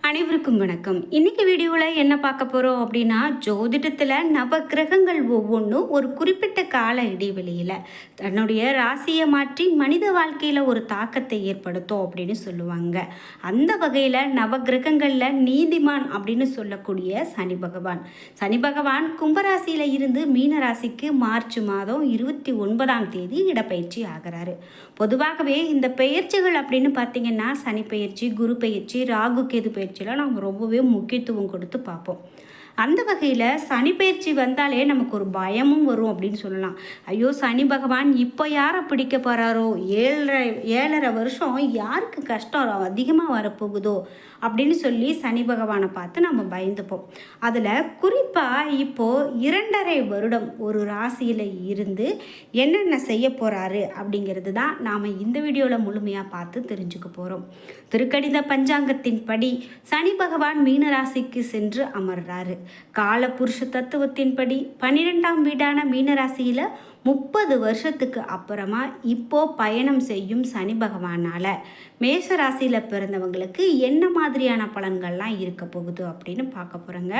அனைவருக்கும் வணக்கம். இன்னைக்கு வீடியோவில் என்ன பார்க்க போகிறோம் அப்படின்னா, ஜோதிடத்தில் நவ கிரகங்கள் ஒவ்வொன்றும் ஒரு குறிப்பிட்ட கால இடைவெளியில் தன்னுடைய ராசியை மாற்றி மனித வாழ்க்கையில் ஒரு தாக்கத்தை ஏற்படுத்தும் அப்படின்னு சொல்லுவாங்க. அந்த வகையில் நவ கிரகங்களில் நீதிமான் அப்படின்னு சொல்லக்கூடிய சனி பகவான். சனி பகவான் கும்பராசியில் இருந்து மீன ராசிக்கு மார்ச் மாதம் 29ஆம் தேதி இடப்பெயர்ச்சி ஆகிறாரு. பொதுவாகவே இந்த பெயர்ச்சிகள் அப்படின்னு பார்த்தீங்கன்னா, சனி பெயர்ச்சி, குரு பெயர்ச்சி, ராகு கேது பெயர்ச்சி நம்ம ரொம்பவே முக்கியத்துவம் கொடுத்து பார்ப்போம். அந்த வகையில் சனி பயிற்சி வந்தாலே நமக்கு ஒரு பயமும் வரும் அப்படின்னு சொல்லலாம். ஐயோ, சனி பகவான் இப்போ யாரை பிடிக்க போகிறாரோ, 7.5 வருஷம் யாருக்கு கஷ்டம் அதிகமாக வரப்போகுதோ அப்படின்னு சொல்லி சனி பகவானை பார்த்து நம்ம பயந்துப்போம். அதில் குறிப்பாக இப்போது 2.5 வருடம் ஒரு ராசியில் இருந்து என்னென்ன செய்ய போகிறாரு அப்படிங்கிறது தான் நாம் இந்த வீடியோவில் முழுமையாக பார்த்து தெரிஞ்சுக்க போகிறோம். திருக்கணித பஞ்சாங்கத்தின் படி சனி பகவான் மீன ராசிக்கு சென்று அமர்றாரு. காலபுருஷ தத்துவத்தின்படி 12ஆம் வீடான மீனராசியில் 30 வருஷத்துக்கு அப்புறமா இப்போ பயணம் செய்யும் சனி பகவானால் மேஷ ராசியில் பிறந்தவங்களுக்கு என்ன மாதிரியான பலன்கள்லாம் இருக்க போகுது அப்படின்னு பார்க்க போகிறோங்க.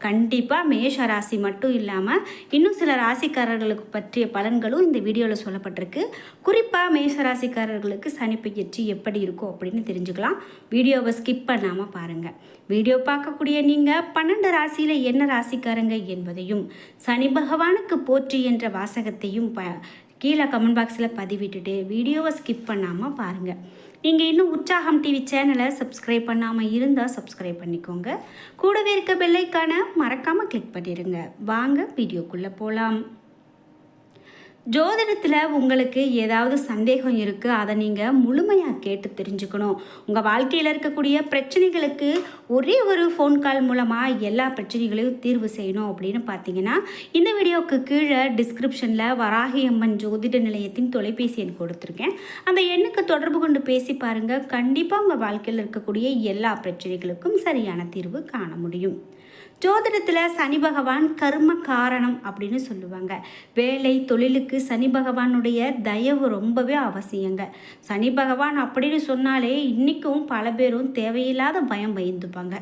கண்டிப்பாக மேஷ ராசி மட்டும் இல்லாமல் இன்னும் சில ராசிக்காரர்களுக்கு பற்றிய பலன்களும் இந்த வீடியோவில் சொல்லப்பட்டிருக்கு. குறிப்பாக மேஷ ராசிக்காரர்களுக்கு சனி பயிற்சி எப்படி இருக்கும் அப்படின்னு தெரிஞ்சுக்கலாம். வீடியோவை ஸ்கிப் பண்ணாமல் பாருங்கள். வீடியோ பார்க்கக்கூடிய நீங்கள் 12 ராசியில் என்ன ராசிக்காரங்க என்பதையும் சனி பகவானுக்கு போற்றி என்ற வாசகத்தையும் கீழே கமெண்ட் பாக்ஸில் பதிவிட்டுட்டு வீடியோவை ஸ்கிப் பண்ணாமல் பாருங்கள். நீங்கள் இன்னும் உற்சாகம் டிவி சேனலை சப்ஸ்கிரைப் பண்ணாமல் இருந்தால் சப்ஸ்கிரைப் பண்ணிக்கோங்க. கூடவே இருக்க பெல்லைக்கான மறக்காமல் கிளிக் பண்ணிடுங்க. வாங்க வீடியோக்குள்ளே போகலாம். ஜோதிடத்தில் உங்களுக்கு ஏதாவது சந்தேகம் இருக்குது, அதை நீங்கள் முழுமையாக கேட்டு தெரிஞ்சுக்கணும். உங்கள் வாழ்க்கையில் இருக்கக்கூடிய பிரச்சனைகளுக்கு ஒரே ஒரு ஃபோன் கால் மூலமாக எல்லா பிரச்சனைகளையும் தீர்வு செய்யணும் அப்படின்னு பார்த்தீங்கன்னா, இந்த வீடியோவுக்கு கீழே டிஸ்கிரிப்ஷனில் வராகி அம்மன் ஜோதிட நிலையத்தின் தொலைபேசி எண் கொடுத்துருக்கேன். அந்த எண்ணுக்கு தொடர்பு கொண்டு பேசி பாருங்கள். கண்டிப்பாக உங்கள் வாழ்க்கையில் இருக்கக்கூடிய எல்லா பிரச்சனைகளுக்கும் சரியான தீர்வு காண முடியும். ஜோதிடத்தில் சனி பகவான் கர்ம காரணம் அப்படின்னு சொல்லுவாங்க. வேலை தொழிலுக்கு சனி பகவானுடைய தயவு ரொம்பவே அவசியங்க. சனி பகவான் அப்படின்னு சொன்னாலே இன்றைக்கும் பல பேரும் தேவையில்லாத பயந்துப்பாங்க.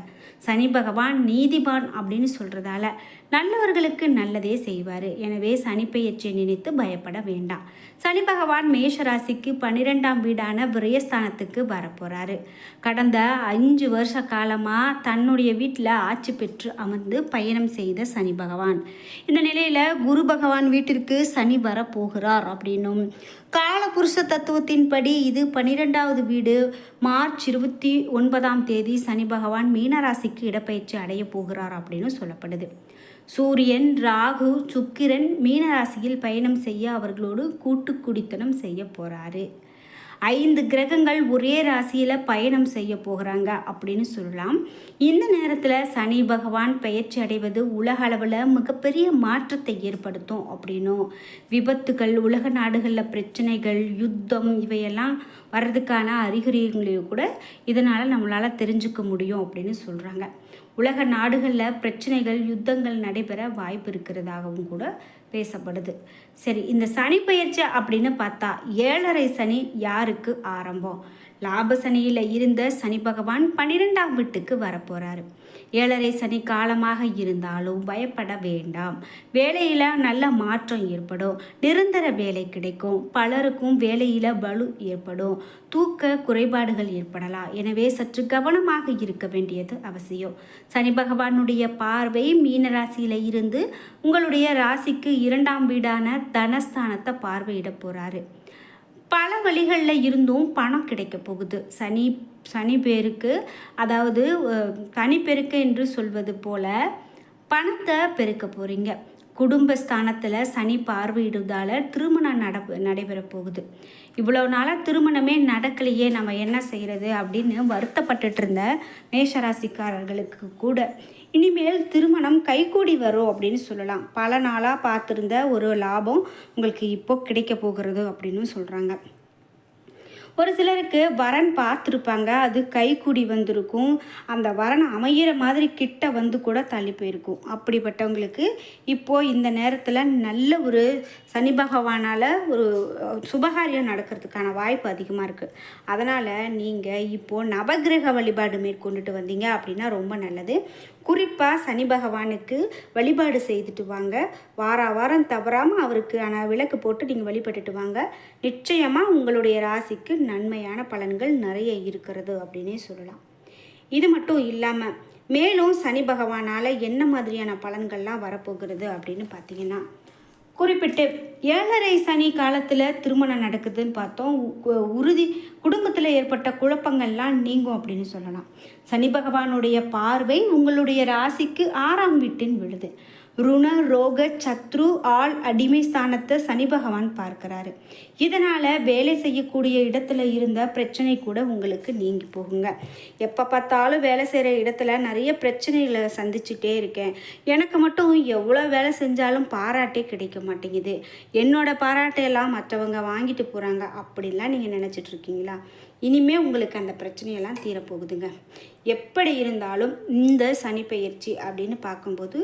சனி பகவான் நீதிமான் அப்படின்னு சொல்கிறதால நல்லவர்களுக்கு நல்லதே செய்வார். எனவே சனி பெயர்ச்சியை நினைத்து பயப்பட வேண்டாம். சனி பகவான் மேஷ ராசிக்கு 12ஆம் வீடான விரயஸ்தானத்துக்கு வரப்போகிறாரு. கடந்த 5 வருஷ காலமாக தன்னுடைய வீட்டில் ஆட்சி பெற்று அமர்ந்து பயணம் செய்த சனி பகவான் இந்த நிலையில் குரு பகவான் வீட்டிற்கு சனி வரப்போகிறார் அப்படின்னும், காலபுருஷ தத்துவத்தின்படி இது 12வது வீடு. மார்ச் 29ஆம் தேதி சனி பகவான் மீனராசிக்கு இடப்பெயர்ச்சி அடைய போகிறார் அப்படின்னு சொல்லப்படுது. சூரியன், ராகு, சுக்கிரன் மீனராசியில் பயணம் செய்ய அவர்களோடு கூட்டு குடித்தனம் செய்ய போகிறாரு. 5 கிரகங்கள் ஒரே ராசியில் பயணம் செய்ய போகிறாங்க அப்படின்னு சொல்லலாம். இந்த நேரத்தில் சனி பகவான் பெயர்ச்சி அடைவது உலக அளவில் மிகப்பெரிய மாற்றத்தை ஏற்படுத்தும் அப்படின்னும், விபத்துகள், உலக நாடுகளில் பிரச்சனைகள், யுத்தம் இவையெல்லாம் வர்றதுக்கான அறிகுறிகளையும் கூட இதனால் நம்மளால் தெரிஞ்சுக்க முடியும் அப்படின்னு சொல்கிறாங்க. உலக நாடுகளில் பிரச்சனைகள், யுத்தங்கள் நடைபெற வாய்ப்பு இருக்கிறதாகவும் கூட பேசப்படுது. சரி, இந்த சனி பெயர்ச்சி அப்படின்னு பார்த்தா 7.5 சனி யாருக்கு ஆரம்பம்? லாப சனியில் இருந்த சனி பகவான் 12ஆம் வீட்டுக்கு வரப்போகிறாரு. 7.5 சனி காலமாக இருந்தாலும் பயப்பட வேண்டாம். வேலையில் நல்ல மாற்றம் ஏற்படும். நிரந்தர வேலை கிடைக்கும். பலருக்கும் வேலையில் பலு ஏற்படும். தூக்க குறைபாடுகள் ஏற்படலாம். எனவே சற்று கவனமாக இருக்க வேண்டியது அவசியம். சனி பகவானுடைய பார்வை மீன ராசியில் இருந்து உங்களுடைய ராசிக்கு 2ஆம் வீடான தனஸ்தானத்தை பார்வையிட போகிறாரு. பல வழிகளில் இருந்தும் பணம் கிடைக்க போகுது. சனி பேருக்கு, அதாவது தனிப்பெருக்க என்று சொல்வது போல பணத்தை பெருக்க போகிறீங்க. குடும்பஸ்தானத்தில் சனி பார்வையிடுவதால் திருமணம் நடைபெற போகுது. இவ்வளோ நாளாக திருமணமே நடக்கலையே, நம்ம என்ன செய்கிறது அப்படின்னு வருத்தப்பட்டுட்டு இருந்த மேஷராசிக்காரர்களுக்கு கூட இனிமேல் திருமணம் கைகூடி வரும் அப்படின்னு சொல்லலாம். பல நாளாக பார்த்துருந்த ஒரு லாபம் உங்களுக்கு இப்போ கிடைக்க போகிறது அப்படின்னு சொல்கிறாங்க. ஒரு சிலருக்கு வரன் பார்த்துருப்பாங்க, அது கைக்கூடி வந்திருக்கும். அந்த வரன் அமையிற மாதிரி கிட்ட வந்து கூட தள்ளி போயிருக்கும். அப்படிப்பட்டவங்களுக்கு இப்போது இந்த நேரத்தில் நல்ல ஒரு சனி பகவானால் ஒரு சுபகாரியம் நடக்கிறதுக்கான வாய்ப்பு அதிகமாக இருக்குது. அதனால் நீங்கள் இப்போது நவகிரக வழிபாடு மேற்கொண்டுட்டு வந்தீங்க அப்படின்னா ரொம்ப நல்லது. குறிப்பாக சனி பகவானுக்கு வழிபாடு செய்துட்டு வாங்க. வாரம் தவறாமல் அவருக்கான விளக்கு போட்டு நீங்கள் வழிபட்டுட்டு வாங்க. நிச்சயமாக உங்களுடைய ராசிக்கு நன்மையான பலன்கள் நிறைய இருக்கிறது அப்படின்னே சொல்லலாம். இது மட்டும் இல்லாமல் மேலும் சனி பகவானால் என்ன மாதிரியான பலன்கள்லாம் வரப்போகிறது அப்படின்னு பார்த்தீங்கன்னா, குறிப்பிட்டு 7.5 சனி காலத்தில் திருமணம் நடக்குதுன்னு பார்த்தோம். உறுதி குடும்பத்தில் ஏற்பட்ட குழப்பங்கள்லாம் நீங்கும் அப்படின்னு சொல்லலாம். சனி பகவானுடைய பார்வை உங்களுடைய ராசிக்கு 6ஆம் வீட்டின் விழுது. ருண ரோக சத்ரு ஆள் அடிமை ஸ்தானத்தை சனி பகவான் பார்க்குறாரு. இதனால் வேலை செய்யக்கூடிய இடத்துல இருந்த பிரச்சனை கூட உங்களுக்கு நீங்கி போகுங்க. எப்போ பார்த்தாலும் வேலை செய்கிற இடத்துல நிறைய பிரச்சனைகளை சந்திச்சுட்டே இருக்கேன், எனக்கு மட்டும் எவ்வளோ வேலை செஞ்சாலும் பாராட்டே கிடைக்க மாட்டேங்குது, என்னோட பாராட்டையெல்லாம் மற்றவங்க வாங்கிட்டு போகிறாங்க அப்படின்லாம் நீங்கள் நினச்சிட்ருக்கீங்களா? இனிமேல் உங்களுக்கு அந்த பிரச்சனையெல்லாம் தீரப்போகுதுங்க. எப்படி இருந்தாலும் இந்த சனி பெயர்ச்சி அப்படின்னு பார்க்கும்போது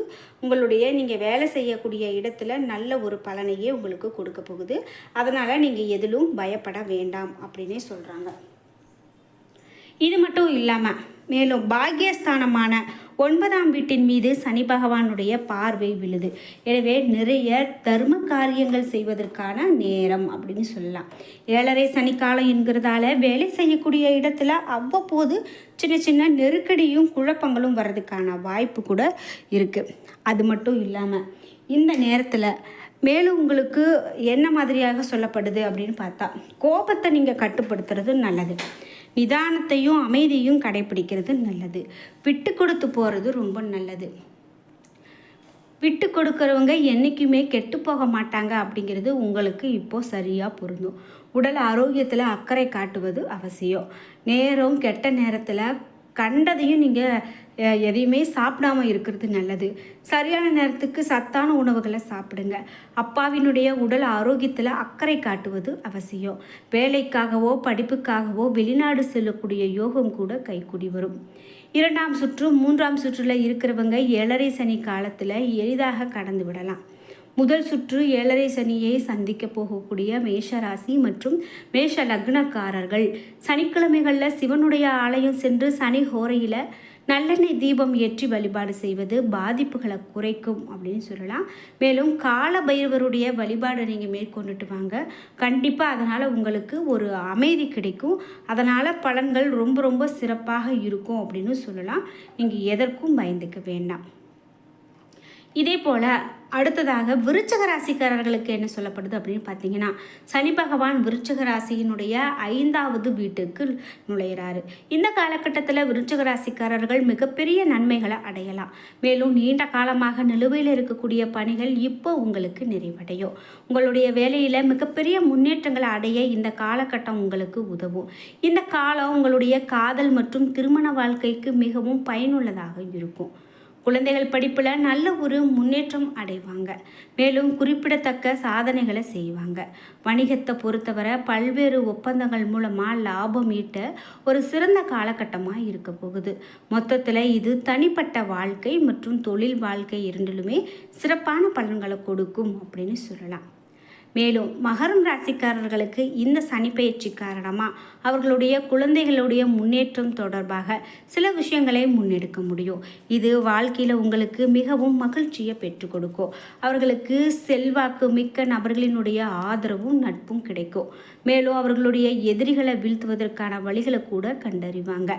நீங்கள் வேலை செய்யக்கூடிய இடத்துல நல்ல ஒரு பலனையே உங்களுக்கு கொடுக்க போகுது. அதனால் நீங்கள் எதிலும் பயப்பட வேண்டாம் அப்படின்னே சொல்கிறாங்க. இது மட்டும் இல்லாமல் மேலும் பாக்கியஸ்தானமான 9ஆம் வீட்டின் மீது சனி பகவானுடைய பார்வை விழுது. எனவே நிறைய தர்ம காரியங்கள் செய்வதற்கான நேரம் அப்படின்னு சொல்லலாம். 7.5 சனிக்காலம் என்கிறதால வேலை செய்யக்கூடிய இடத்துல அவ்வப்போது சின்ன சின்ன நெருக்கடியும் குழப்பங்களும் வர்றதுக்கான வாய்ப்பு கூட இருக்குது. அது மட்டும் இல்லாமல் இந்த நேரத்தில் மேலும் உங்களுக்கு என்ன மாதிரியாக சொல்லப்படுது அப்படின்னு பார்த்தா, கோபத்தை நீங்கள் கட்டுப்படுத்துறது நல்லது. நிதானத்தையும் அமைதியும் கடைப்பிடிக்கிறது நல்லது. விட்டு கொடுத்து போகிறது ரொம்ப நல்லது. விட்டு கொடுக்குறவங்க என்றைக்குமே கெட்டு போக மாட்டாங்க அப்படிங்கிறது உங்களுக்கு இப்போது சரியாக பொருந்தும். உடல் ஆரோக்கியத்தில் அக்கறை காட்டுவது அவசியம். நேரம் கெட்ட நேரத்தில் கண்டதையும் நீங்கள் எதையுமே சாப்பிடாமல் இருக்கிறது நல்லது. சரியான நேரத்துக்கு சத்தான உணவுகளை சாப்பிடுங்க. அப்பாவினுடைய உடல் ஆரோக்கியத்தில் அக்கறை காட்டுவது அவசியம். வேலைக்காகவோ படிப்புக்காகவோ வெளிநாடு செல்லக்கூடிய யோகம் கூட கைக்கூடி வரும். 2ஆம் சுற்று 3ஆம் சுற்றில் இருக்கிறவங்க 7.5 சனி காலத்தில் எளிதாக கடந்து விடலாம். முதல் சுற்று 7.5 சனியை சந்திக்க போகக்கூடிய மேஷ ராசி மற்றும் மேஷ லக்னக்காரர்கள் சனிக்கிழமைகளில் சிவனுடைய ஆலயம் சென்று சனி ஹோரையில் நல்லெண்ணெய் தீபம் ஏற்றி வழிபாடு செய்வது பாதிப்புகளை குறைக்கும் அப்படின்னு சொல்லலாம். மேலும் கால பைரவருடைய வழிபாடை நீங்கள் மேற்கொண்டுட்டு வாங்க. கண்டிப்பாக அதனால் உங்களுக்கு ஒரு அமைதி கிடைக்கும். அதனால் பலன்கள் ரொம்ப ரொம்ப சிறப்பாக இருக்கும் அப்படின்னு சொல்லலாம். நீங்கள் எதற்கும் பயந்துக்க வேண்டாம். இதே போல் அடுத்ததாக விருச்சிக ராசிக்காரர்களுக்கு என்ன சொல்லப்படுது அப்படின்னு பார்த்தீங்கன்னா, சனி பகவான் விருச்சிக ராசியினுடைய 5ஆவது வீட்டுக்கு நுழையிறாரு. இந்த காலகட்டத்தில் விருச்சிக ராசிக்காரர்கள் மிகப்பெரிய நன்மைகளை அடையலாம். மேலும் நீண்ட காலமாக நிலுவையில் இருக்கக்கூடிய பணிகள் இப்போ உங்களுக்கு நிறைவடையும். உங்களுடைய வேலையில் மிகப்பெரிய முன்னேற்றங்களை அடைய இந்த காலகட்டம் உங்களுக்கு உதவும். இந்த காலம் உங்களுடைய காதல் மற்றும் திருமண வாழ்க்கைக்கு மிகவும் பயனுள்ளதாக இருக்கும். குழந்தைகள் படிப்பில் நல்ல ஒரு முன்னேற்றம் அடைவாங்க. மேலும் குறிப்பிடத்தக்க சாதனைகளை செய்வாங்க. வணிகத்தை பொறுத்தவரை பல்வேறு ஒப்பந்தங்கள் மூலமாக லாபம் ஈட்ட ஒரு சிறந்த காலகட்டமாக இருக்க போகுது. மொத்தத்தில் இது தனிப்பட்ட வாழ்க்கை மற்றும் தொழில் வாழ்க்கை இரண்டிலுமே சிறப்பான பலன்களை கொடுக்கும் அப்படின்னு சொல்லலாம். மேலும் மகரம் ராசிக்காரர்களுக்கு இந்த சனிப்பெயர்ச்சி காரணமாக அவர்களுடைய குழந்தைகளுடைய முன்னேற்றம் தொடர்பாக சில விஷயங்களை முன்னெடுக்க முடியும். இது வாழ்க்கையில் உங்களுக்கு மிகவும் மகிழ்ச்சியை பெற்றுக் கொடுக்கும். அவர்களுக்கு செல்வாக்கு மிக்க நபர்களினுடைய ஆதரவும் நட்பும் கிடைக்கும். மேலும் அவர்களுடைய எதிரிகளை வீழ்த்துவதற்கான வழிகளை கூட கண்டறிவாங்க.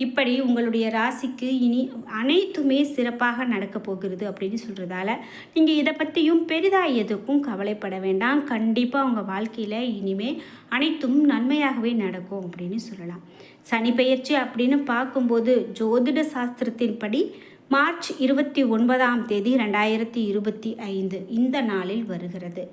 இப்படி உங்களுடைய ராசிக்கு இனி அனைத்துமே சிறப்பாக நடக்க போகிறது அப்படின்னு சொல்கிறதால நீங்கள் இதை பற்றியும் பெரிதாக எதுக்கும் கவலைப்பட வேண்டாம். கண்டிப்பாக உங்கள் வாழ்க்கையில் இனிமேல் அனைத்தும் நன்மையாகவே நடக்கும் அப்படின்னு சொல்லலாம். சனி பெயர்ச்சி அப்படின்னு பார்க்கும்போது ஜோதிட சாஸ்திரத்தின்படி மார்ச் 29ஆம் தேதி 2025 இந்த நாளில் வருகிறது.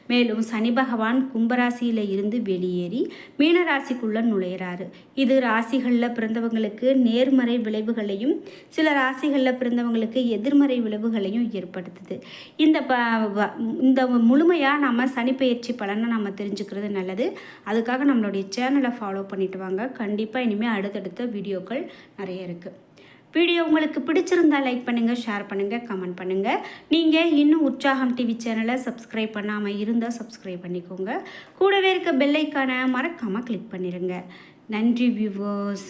மேலும் சனி பகவான் கும்பராசியில் இருந்து வெளியேறி மீனராசிக்குள்ளே நுழையிறாரு. இது ராசிகளில் பிறந்தவங்களுக்கு நேர்மறை விளைவுகளையும் சில ராசிகளில் பிறந்தவங்களுக்கு எதிர்மறை விளைவுகளையும் ஏற்படுத்துது. இந்த முழுமையாக நம்ம சனிப்பெயர்ச்சி பலனை நம்ம தெரிஞ்சுக்கிறது நல்லது. அதுக்காக நம்மளுடைய சேனலை ஃபாலோ பண்ணிட்டு வாங்க. கண்டிப்பாக இனிமேல் அடுத்தடுத்த வீடியோக்கள் நிறைய இருக்குது. வீடியோ உங்களுக்கு பிடிச்சிருந்தால் லைக் பண்ணுங்கள், ஷேர் பண்ணுங்கள், கமெண்ட் பண்ணுங்கள். நீங்கள் இன்னும் உற்சாகம் டிவி சேனலை சப்ஸ்கிரைப் பண்ணாமல் இருந்தால் சப்ஸ்கிரைப் பண்ணிக்கோங்க. கூடவே இருக்க பெல் ஐக்கானை மறக்காமல் கிளிக் பண்ணிடுங்க. நன்றி வியூவர்ஸ்.